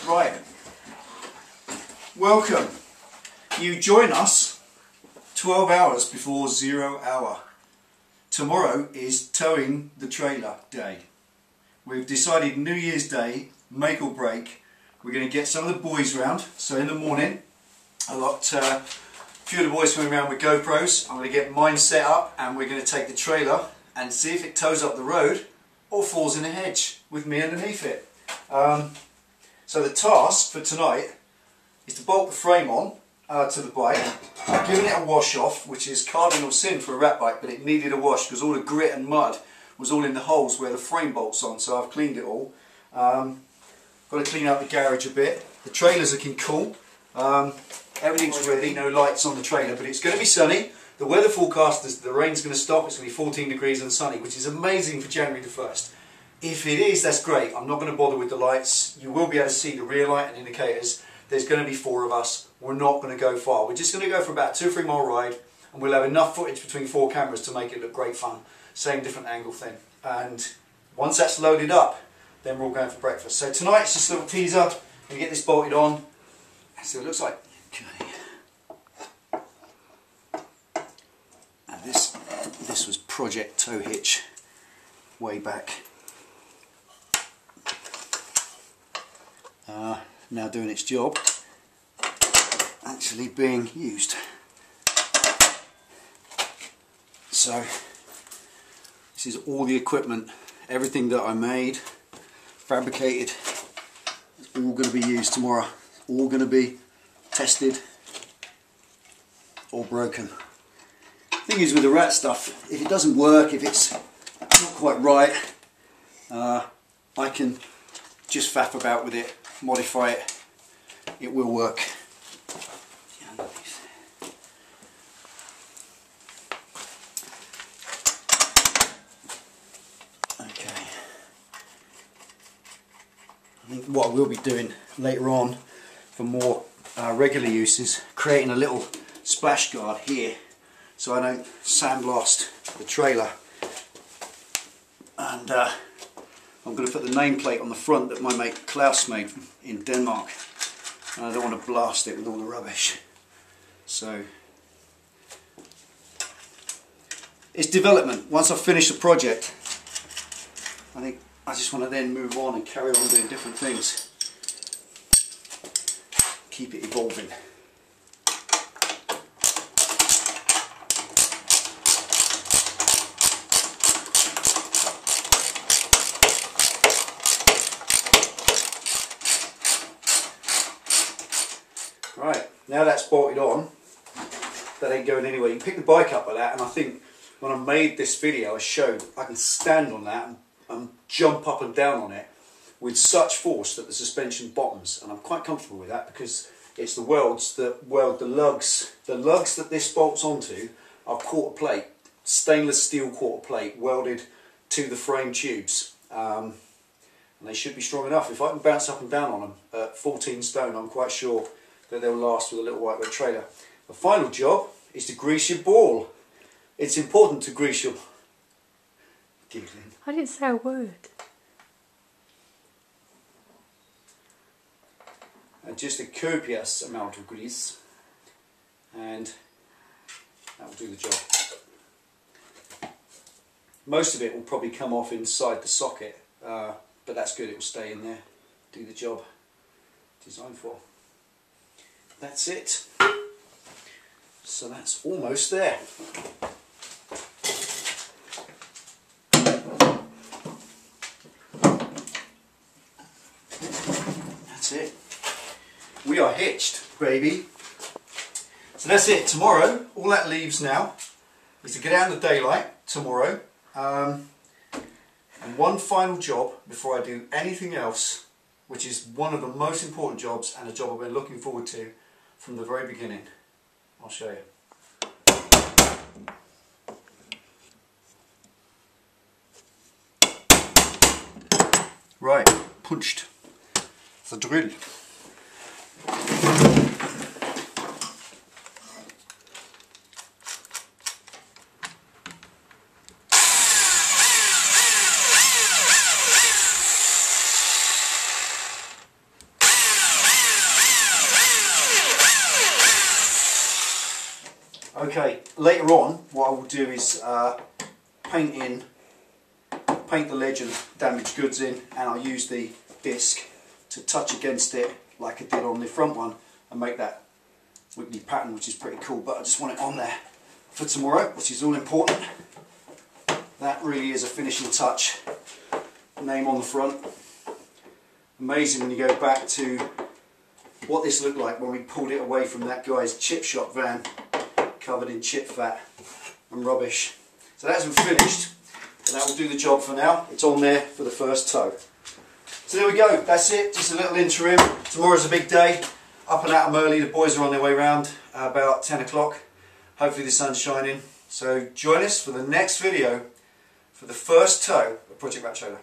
Right, welcome. You join us 12 hours before 0 hour. Tomorrow is towing the trailer day. We've decided New Year's Day, make or break. We're going to get some of the boys round. So in the morning, I got a few of the boys coming around with GoPros. I'm going to get mine set up and we're going to take the trailer and see if it tows up the road or falls in a hedge with me underneath it. So the task for tonight is to bolt the frame on to the bike. I've given it a wash off, which is cardinal sin for a rat bike, but it needed a wash because all the grit and mud was all in the holes where the frame bolts on, so I've cleaned it all. Got to clean up the garage a bit. The trailer's looking cool. Everything's ready, no lights on the trailer, but it's going to be sunny. The weather forecast is the rain's going to stop, it's going to be 14 degrees and sunny, which is amazing for January the 1st. If it is, that's great. I'm not going to bother with the lights. You will be able to see the rear light and indicators. There's going to be 4 of us. We're not going to go far. We're just going to go for about 2 or 3 mile ride, and we'll have enough footage between 4 cameras to make it look great fun. Same different angle thing. And once that's loaded up, then we're all going for breakfast. So tonight's just a little teaser. I'm going to get this bolted on. That's what it looks like. Okay. And this was Project Tow Hitch way back. Now doing its job, actually being used. So this is all the equipment, everything that I made, fabricated, it's all going to be used tomorrow. All going to be tested or broken. The thing is with the rat stuff, if it doesn't work, if it's not quite right, I can just faff about with it, modify it, it will work. Okay. I think what I will be doing later on for more regular use is creating a little splash guard here so I don't sandblast the trailer. And I'm going to put the nameplate on the front that my mate Klaus made in Denmark, and I don't want to blast it with all the rubbish. So it's development. Once I've finished the project, I think I just want to then move on and carry on doing different things. Keep it evolving. Right, now that's bolted on, that ain't going anywhere. You can pick the bike up with that, and I think when I made this video I showed I can stand on that and jump up and down on it with such force that the suspension bottoms, and I'm quite comfortable with that because it's the welds that weld the lugs. The lugs that this bolts onto are quarter plate, stainless steel quarter plate welded to the frame tubes, and they should be strong enough. If I can bounce up and down on them at 14 stone, I'm quite sure that they'll last with a little lightweight trailer. The final job is to grease your ball. It's important to grease your... Giggling. I didn't say a word. And just a copious amount of grease, and that will do the job. Most of it will probably come off inside the socket, but that's good, it will stay in there, do the job designed for. That's it. So that's almost there. That's it. We are hitched, baby. So that's it. Tomorrow, all that leaves now is to get out in the daylight tomorrow. And one final job before I do anything else, which is one of the most important jobs and a job I've been looking forward to from the very beginning. I'll show you. Right, punched. The drill. Okay, later on what I will do is paint the legend damaged goods in, and I'll use the disc to touch against it like I did on the front one and make that wiggly pattern, which is pretty cool. But I just want it on there for tomorrow, which is all important. That really is a finishing touch. Name on the front. Amazing when you go back to what this looked like when we pulled it away from that guy's chip shop van covered in chip fat and rubbish. So that hasn't finished, but that will do the job for now. It's on there for the first toe. So there we go, that's it, just a little interim. Tomorrow's a big day. Up and at 'em early, the boys are on their way round about 10 o'clock. Hopefully the sun's shining. So join us for the next video for the first toe of Project Rat Trailer.